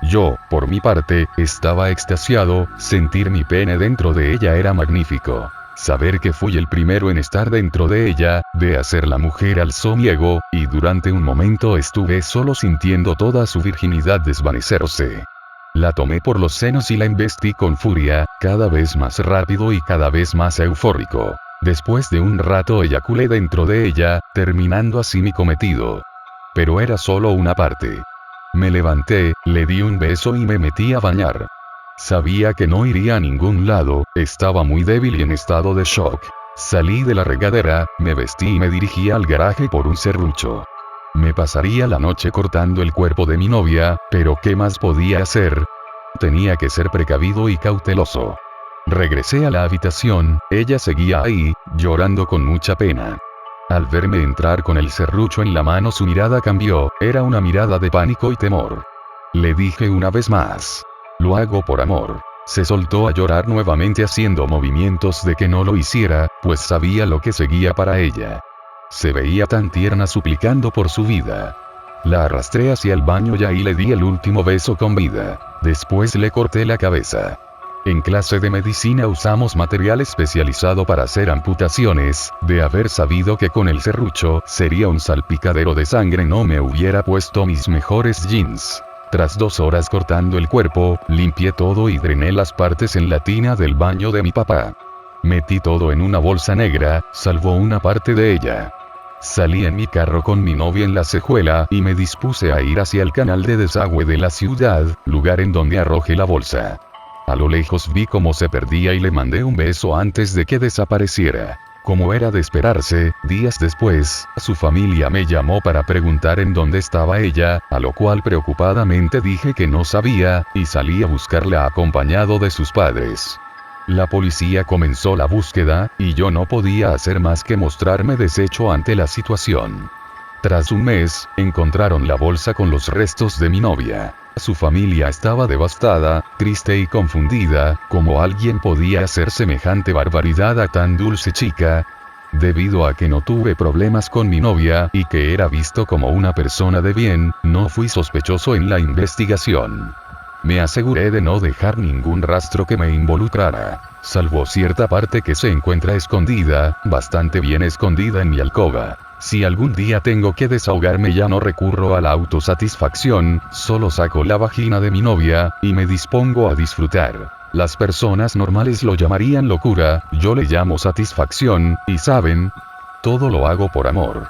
Yo, por mi parte, estaba extasiado, sentir mi pene dentro de ella era magnífico. Saber que fui el primero en estar dentro de ella, de hacer la mujer alzó mi ego, y durante un momento estuve solo sintiendo toda su virginidad desvanecerse. La tomé por los senos y la embestí con furia, cada vez más rápido y cada vez más eufórico. Después de un rato eyaculé dentro de ella, terminando así mi cometido. Pero era solo una parte. Me levanté, le di un beso y me metí a bañar. Sabía que no iría a ningún lado, estaba muy débil y en estado de shock. Salí de la regadera, me vestí y me dirigí al garaje por un serrucho. Me pasaría la noche cortando el cuerpo de mi novia, pero ¿qué más podía hacer? Tenía que ser precavido y cauteloso. Regresé a la habitación, ella seguía ahí, llorando con mucha pena. Al verme entrar con el serrucho en la mano su mirada cambió, era una mirada de pánico y temor. Le dije una vez más. Lo hago por amor. Se soltó a llorar nuevamente haciendo movimientos de que no lo hiciera, pues sabía lo que seguía para ella. Se veía tan tierna suplicando por su vida. La arrastré hacia el baño y ahí le di el último beso con vida. Después le corté la cabeza. En clase de medicina usamos material especializado para hacer amputaciones, de haber sabido que con el serrucho sería un salpicadero de sangre no me hubiera puesto mis mejores jeans. Tras 2 horas cortando el cuerpo, limpié todo y drené las partes en la tina del baño de mi papá. Metí todo en una bolsa negra, salvo una parte de ella. Salí en mi carro con mi novia en la cejuela y me dispuse a ir hacia el canal de desagüe de la ciudad, lugar en donde arrojé la bolsa. A lo lejos vi cómo se perdía y le mandé un beso antes de que desapareciera. Como era de esperarse, días después, su familia me llamó para preguntar en dónde estaba ella, a lo cual preocupadamente dije que no sabía, y salí a buscarla acompañado de sus padres. La policía comenzó la búsqueda, y yo no podía hacer más que mostrarme deshecho ante la situación. Tras un mes, encontraron la bolsa con los restos de mi novia. Su familia estaba devastada, triste y confundida, ¿cómo alguien podía hacer semejante barbaridad a tan dulce chica? Debido a que no tuve problemas con mi novia y que era visto como una persona de bien, no fui sospechoso en la investigación. Me aseguré de no dejar ningún rastro que me involucrara, salvo cierta parte que se encuentra escondida, bastante bien escondida en mi alcoba. Si algún día tengo que desahogarme ya no recurro a la autosatisfacción, solo saco la vagina de mi novia, y me dispongo a disfrutar. Las personas normales lo llamarían locura, yo le llamo satisfacción, y saben, todo lo hago por amor.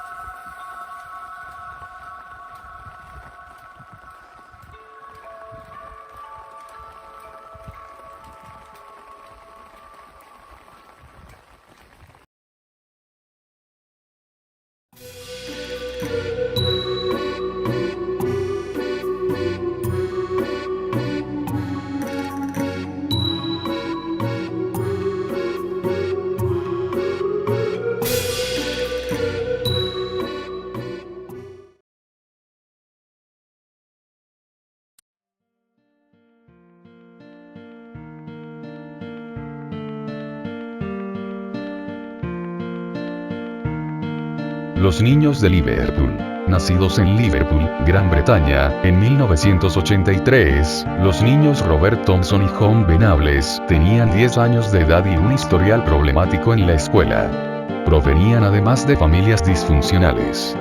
Los niños de Liverpool. Nacidos en Liverpool, Gran Bretaña, en 1983, los niños Robert Thompson y John Venables tenían 10 años de edad y un historial problemático en la escuela. Provenían además de familias disfuncionales.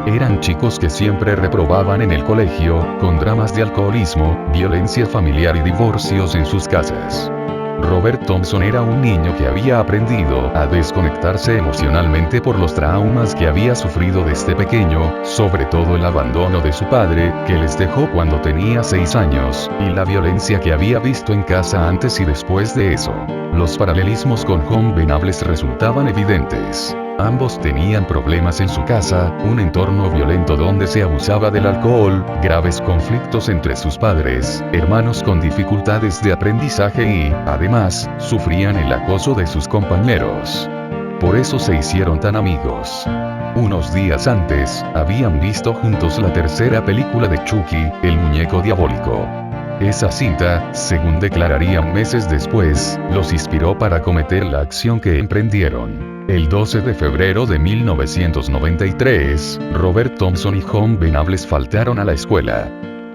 Eran chicos que siempre reprobaban en el colegio, con dramas de alcoholismo, violencia familiar y divorcios en sus casas. Robert Thompson era un niño que había aprendido a desconectarse emocionalmente por los traumas que había sufrido desde pequeño, sobre todo el abandono de su padre, que les dejó cuando tenía 6 años, y la violencia que había visto en casa antes y después de eso. Los paralelismos con John Venables resultaban evidentes. Ambos tenían problemas en su casa, un entorno violento donde se abusaba del alcohol, graves conflictos entre sus padres, hermanos con dificultades de aprendizaje y, además, sufrían el acoso de sus compañeros. Por eso se hicieron tan amigos. Unos días antes, habían visto juntos la tercera película de Chucky, el muñeco diabólico. Esa cinta, según declararían meses después, los inspiró para cometer la acción que emprendieron. El 12 de febrero de 1993, Robert Thompson y John Venables faltaron a la escuela.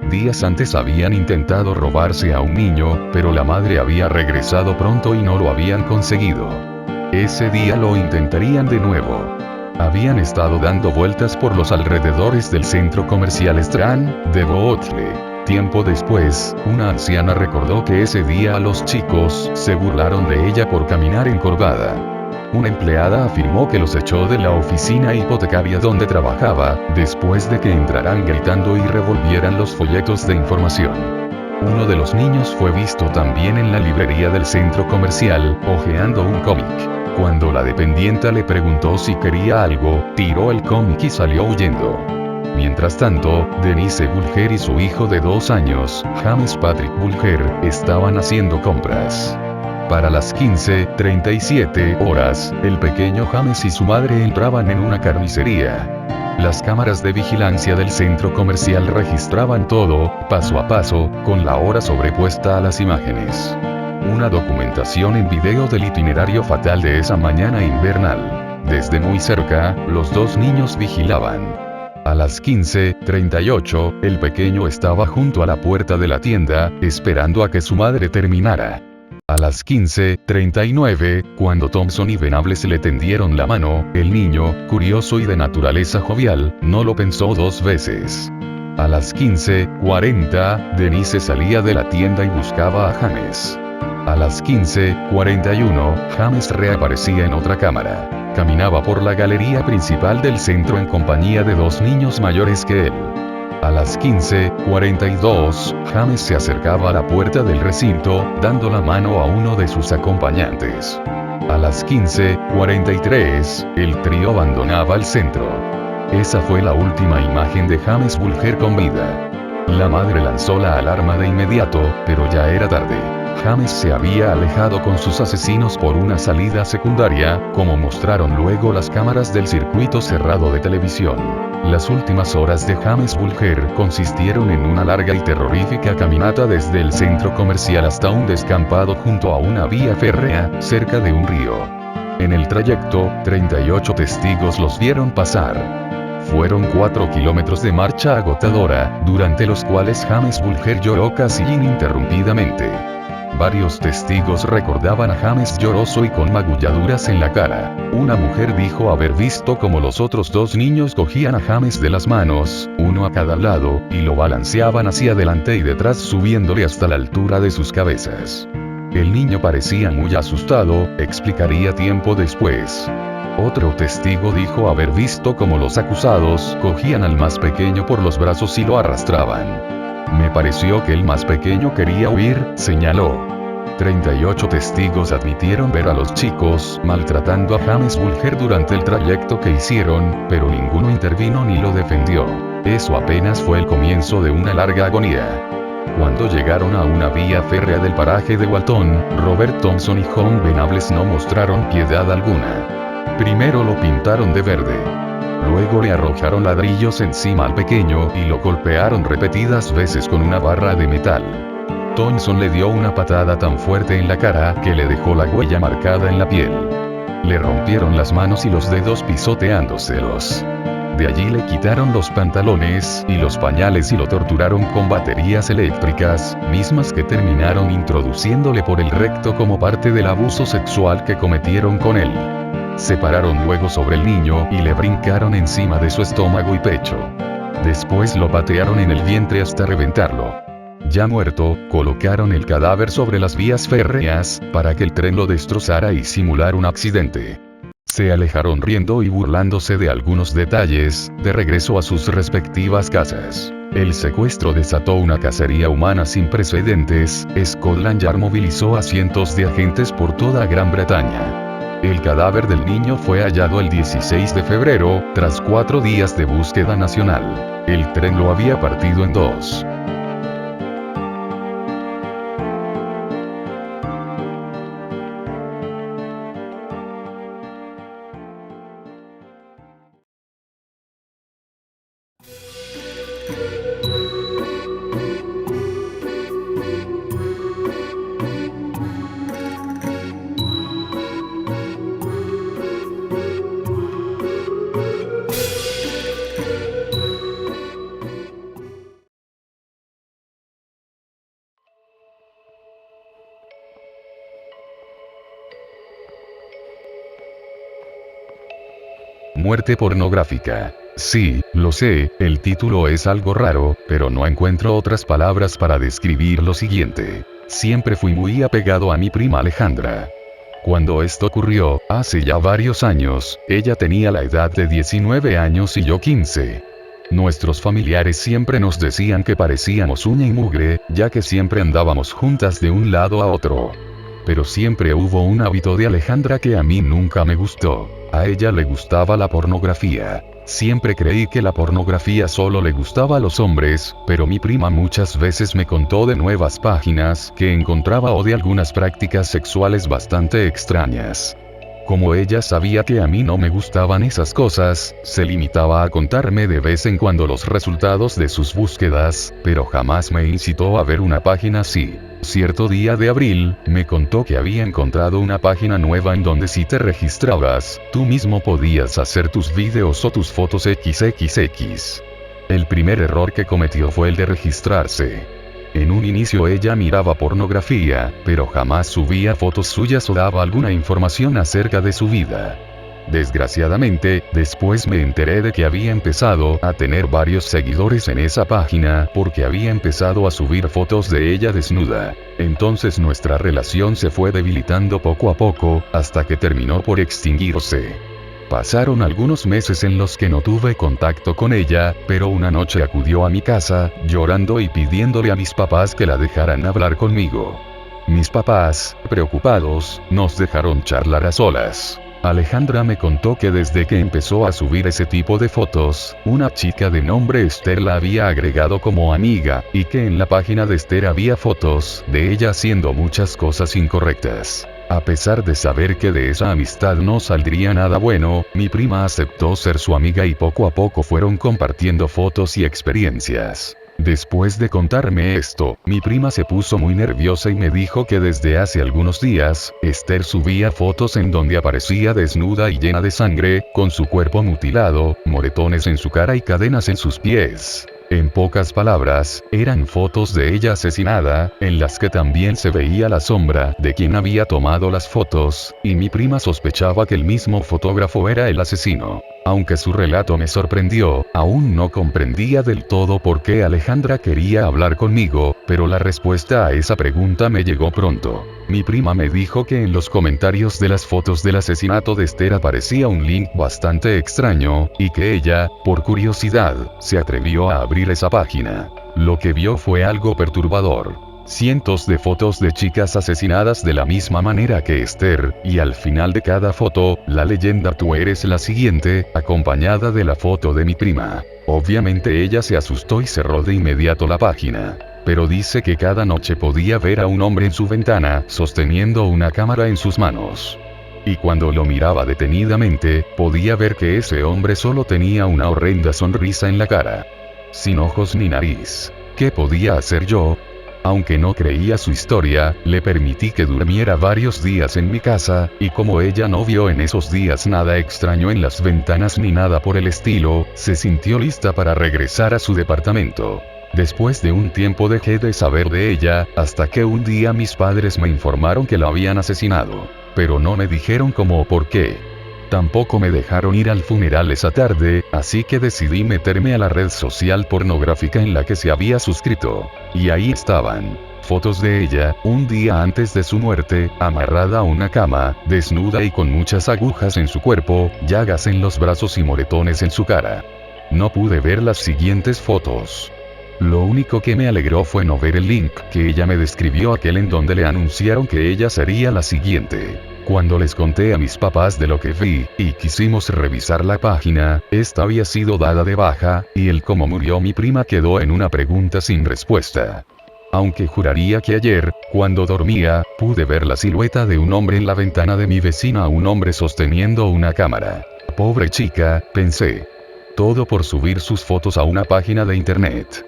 Días antes habían intentado robarse a un niño, pero la madre había regresado pronto y no lo habían conseguido. Ese día lo intentarían de nuevo. Habían estado dando vueltas por los alrededores del centro comercial Strand de Bootle. Tiempo después, una anciana recordó que ese día los chicos se burlaron de ella por caminar encorvada. Una empleada afirmó que los echó de la oficina hipotecaria donde trabajaba, después de que entraran gritando y revolvieran los folletos de información. Uno de los niños fue visto también en la librería del centro comercial, hojeando un cómic. Cuando la dependienta le preguntó si quería algo, tiró el cómic y salió huyendo. Mientras tanto, Denise Bulger y su hijo de 2 años, James Patrick Bulger, estaban haciendo compras. Para las 15:37 horas, el pequeño James y su madre entraban en una carnicería. Las cámaras de vigilancia del centro comercial registraban todo, paso a paso, con la hora sobrepuesta a las imágenes. Una documentación en video del itinerario fatal de esa mañana invernal. Desde muy cerca, los 2 niños vigilaban. A las 15:38, el pequeño estaba junto a la puerta de la tienda, esperando a que su madre terminara. A las 15:39, cuando Thompson y Venables le tendieron la mano, el niño, curioso y de naturaleza jovial, no lo pensó 2 veces. A las 15:40, Denise salía de la tienda y buscaba a James. A las 15:41, James reaparecía en otra cámara. Caminaba por la galería principal del centro en compañía de 2 niños mayores que él. A las 15:42, James se acercaba a la puerta del recinto, dando la mano a uno de sus acompañantes. A las 15:43, el trío abandonaba el centro. Esa fue la última imagen de James Bulger con vida. La madre lanzó la alarma de inmediato, pero ya era tarde. James se había alejado con sus asesinos por una salida secundaria, como mostraron luego las cámaras del circuito cerrado de televisión. Las últimas horas de James Bulger consistieron en una larga y terrorífica caminata desde el centro comercial hasta un descampado junto a una vía férrea, cerca de un río. En el trayecto, 38 testigos los vieron pasar. Fueron 4 kilómetros de marcha agotadora, durante los cuales James Bulger lloró casi ininterrumpidamente. Varios testigos recordaban a James lloroso y con magulladuras en la cara. Una mujer dijo haber visto cómo los otros 2 niños cogían a James de las manos, uno a cada lado, y lo balanceaban hacia adelante y detrás subiéndole hasta la altura de sus cabezas. El niño parecía muy asustado, explicaría tiempo después. Otro testigo dijo haber visto cómo los acusados cogían al más pequeño por los brazos y lo arrastraban. Me pareció que el más pequeño quería huir, señaló. 38 testigos admitieron ver a los chicos maltratando a James Bulger durante el trayecto que hicieron, pero ninguno intervino ni lo defendió. Eso apenas fue el comienzo de una larga agonía. Cuando llegaron a una vía férrea del paraje de Walton, Robert Thompson y John Venables no mostraron piedad alguna. Primero lo pintaron de verde. Luego le arrojaron ladrillos encima al pequeño y lo golpearon repetidas veces con una barra de metal. Thompson le dio una patada tan fuerte en la cara que le dejó la huella marcada en la piel. Le rompieron las manos y los dedos pisoteándoselos. De allí le quitaron los pantalones y los pañales y lo torturaron con baterías eléctricas, mismas que terminaron introduciéndole por el recto como parte del abuso sexual que cometieron con él. Se pararon luego sobre el niño y le brincaron encima de su estómago y pecho. Después lo patearon en el vientre hasta reventarlo. Ya muerto, colocaron el cadáver sobre las vías férreas, para que el tren lo destrozara y simular un accidente. Se alejaron riendo y burlándose de algunos detalles, de regreso a sus respectivas casas. El secuestro desató una cacería humana sin precedentes. Scotland Yard movilizó a cientos de agentes por toda Gran Bretaña. El cadáver del niño fue hallado el 16 de febrero, tras 4 días de búsqueda nacional. El tren lo había partido en 2. Muerte pornográfica. Sí, lo sé, el título es algo raro, pero no encuentro otras palabras para describir lo siguiente. Siempre fui muy apegado a mi prima Alejandra. Cuando esto ocurrió, hace ya varios años, ella tenía la edad de 19 años y yo 15. Nuestros familiares siempre nos decían que parecíamos uña y mugre, ya que siempre andábamos juntas de un lado a otro. Pero siempre hubo un hábito de Alejandra que a mí nunca me gustó. A ella le gustaba la pornografía. Siempre creí que la pornografía solo le gustaba a los hombres, pero mi prima muchas veces me contó de nuevas páginas que encontraba o de algunas prácticas sexuales bastante extrañas. Como ella sabía que a mí no me gustaban esas cosas, se limitaba a contarme de vez en cuando los resultados de sus búsquedas, pero jamás me incitó a ver una página así. Cierto día de abril, me contó que había encontrado una página nueva en donde si te registrabas, tú mismo podías hacer tus videos o tus fotos XXX. El primer error que cometió fue el de registrarse. En un inicio ella miraba pornografía, pero jamás subía fotos suyas o daba alguna información acerca de su vida. Desgraciadamente, después me enteré de que había empezado a tener varios seguidores en esa página porque había empezado a subir fotos de ella desnuda. Entonces nuestra relación se fue debilitando poco a poco, hasta que terminó por extinguirse. Pasaron algunos meses en los que no tuve contacto con ella, pero una noche acudió a mi casa, llorando y pidiéndole a mis papás que la dejaran hablar conmigo. Mis papás, preocupados, nos dejaron charlar a solas. Alejandra me contó que desde que empezó a subir ese tipo de fotos, una chica de nombre Esther la había agregado como amiga, y que en la página de Esther había fotos de ella haciendo muchas cosas incorrectas. A pesar de saber que de esa amistad no saldría nada bueno, mi prima aceptó ser su amiga y poco a poco fueron compartiendo fotos y experiencias. Después de contarme esto, mi prima se puso muy nerviosa y me dijo que desde hace algunos días, Esther subía fotos en donde aparecía desnuda y llena de sangre, con su cuerpo mutilado, moretones en su cara y cadenas en sus pies. En pocas palabras, eran fotos de ella asesinada, en las que también se veía la sombra de quien había tomado las fotos, y mi prima sospechaba que el mismo fotógrafo era el asesino. Aunque su relato me sorprendió, aún no comprendía del todo por qué Alejandra quería hablar conmigo, pero la respuesta a esa pregunta me llegó pronto. Mi prima me dijo que en los comentarios de las fotos del asesinato de Esther aparecía un link bastante extraño, y que ella, por curiosidad, se atrevió a abrir esa página. Lo que vio fue algo perturbador. Cientos de fotos de chicas asesinadas de la misma manera que Esther, y al final de cada foto, la leyenda "tú eres la siguiente", acompañada de la foto de mi prima. Obviamente ella se asustó y cerró de inmediato la página. Pero dice que cada noche podía ver a un hombre en su ventana, sosteniendo una cámara en sus manos. Y cuando lo miraba detenidamente, podía ver que ese hombre solo tenía una horrenda sonrisa en la cara. Sin ojos ni nariz. ¿Qué podía hacer yo? Aunque no creía su historia, le permití que durmiera varios días en mi casa, y como ella no vio en esos días nada extraño en las ventanas ni nada por el estilo, se sintió lista para regresar a su departamento. Después de un tiempo dejé de saber de ella, hasta que un día mis padres me informaron que la habían asesinado. Pero no me dijeron cómo o por qué. Tampoco me dejaron ir al funeral esa tarde, así que decidí meterme a la red social pornográfica en la que se había suscrito. Y ahí estaban. Fotos de ella, un día antes de su muerte, amarrada a una cama, desnuda y con muchas agujas en su cuerpo, llagas en los brazos y moretones en su cara. No pude ver las siguientes fotos. Lo único que me alegró fue no ver el link que ella me describió, aquel en donde le anunciaron que ella sería la siguiente. Cuando les conté a mis papás de lo que vi, y quisimos revisar la página, esta había sido dada de baja, y el cómo murió mi prima quedó en una pregunta sin respuesta. Aunque juraría que ayer, cuando dormía, pude ver la silueta de un hombre en la ventana de mi vecina, un hombre sosteniendo una cámara. Pobre chica, pensé. Todo por subir sus fotos a una página de internet.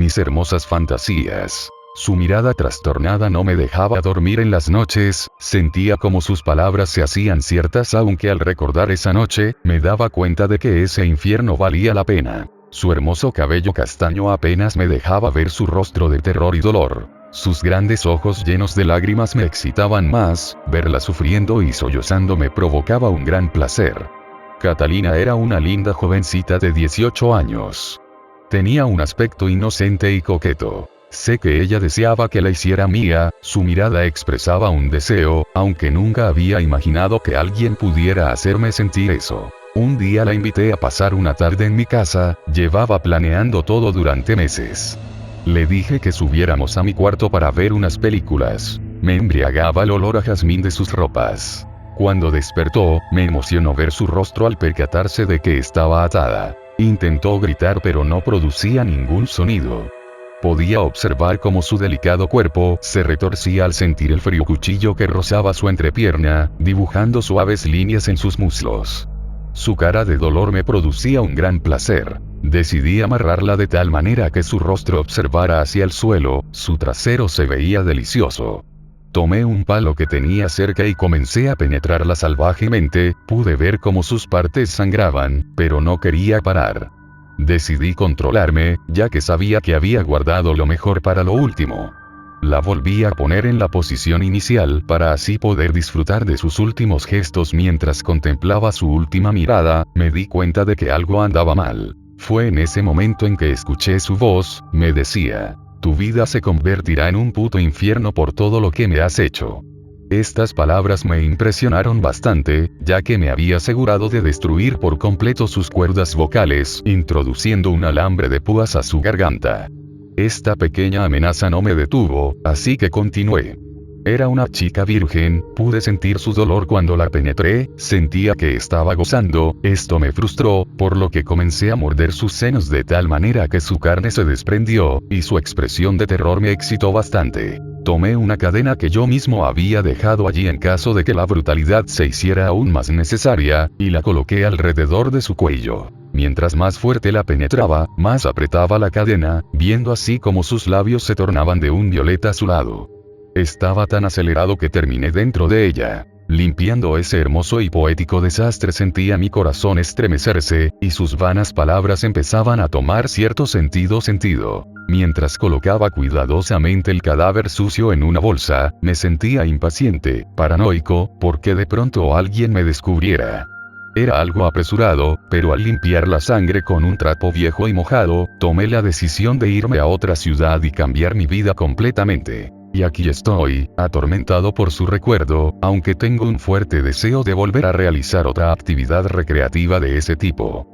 mis hermosas fantasías. Su mirada trastornada no me dejaba dormir en las noches, sentía como sus palabras se hacían ciertas, aunque al recordar esa noche, me daba cuenta de que ese infierno valía la pena. Su hermoso cabello castaño apenas me dejaba ver su rostro de terror y dolor. Sus grandes ojos llenos de lágrimas me excitaban más, verla sufriendo y sollozando me provocaba un gran placer. Catalina era una linda jovencita de 18 años. Tenía un aspecto inocente y coqueto. Sé que ella deseaba que la hiciera mía, su mirada expresaba un deseo, aunque nunca había imaginado que alguien pudiera hacerme sentir eso. Un día la invité a pasar una tarde en mi casa, llevaba planeando todo durante meses. Le dije que subiéramos a mi cuarto para ver unas películas. Me embriagaba el olor a jazmín de sus ropas. Cuando despertó, me emocionó ver su rostro al percatarse de que estaba atada. Intentó gritar pero no producía ningún sonido. Podía observar cómo su delicado cuerpo se retorcía al sentir el frío cuchillo que rozaba su entrepierna, dibujando suaves líneas en sus muslos. Su cara de dolor me producía un gran placer. Decidí amarrarla de tal manera que su rostro observara hacia el suelo, su trasero se veía delicioso. Tomé un palo que tenía cerca y comencé a penetrarla salvajemente, pude ver cómo sus partes sangraban, pero no quería parar. Decidí controlarme, ya que sabía que había guardado lo mejor para lo último. La volví a poner en la posición inicial para así poder disfrutar de sus últimos gestos. Mientras contemplaba su última mirada, me di cuenta de que algo andaba mal. Fue en ese momento en que escuché su voz, me decía: tu vida se convertirá en un puto infierno por todo lo que me has hecho. Estas palabras me impresionaron bastante, ya que me había asegurado de destruir por completo sus cuerdas vocales, introduciendo un alambre de púas a su garganta. Esta pequeña amenaza no me detuvo, así que continué. Era una chica virgen, pude sentir su dolor cuando la penetré, sentía que estaba gozando, esto me frustró, por lo que comencé a morder sus senos de tal manera que su carne se desprendió, y su expresión de terror me excitó bastante. Tomé una cadena que yo mismo había dejado allí en caso de que la brutalidad se hiciera aún más necesaria, y la coloqué alrededor de su cuello. Mientras más fuerte la penetraba, más apretaba la cadena, viendo así como sus labios se tornaban de un violeta azulado. Estaba tan acelerado que terminé dentro de ella. Limpiando ese hermoso y poético desastre sentía mi corazón estremecerse, y sus vanas palabras empezaban a tomar cierto sentido. Mientras colocaba cuidadosamente el cadáver sucio en una bolsa, me sentía impaciente, paranoico, porque de pronto alguien me descubriera. Era algo apresurado, pero al limpiar la sangre con un trapo viejo y mojado, tomé la decisión de irme a otra ciudad y cambiar mi vida completamente. Y aquí estoy, atormentado por su recuerdo, aunque tengo un fuerte deseo de volver a realizar otra actividad recreativa de ese tipo.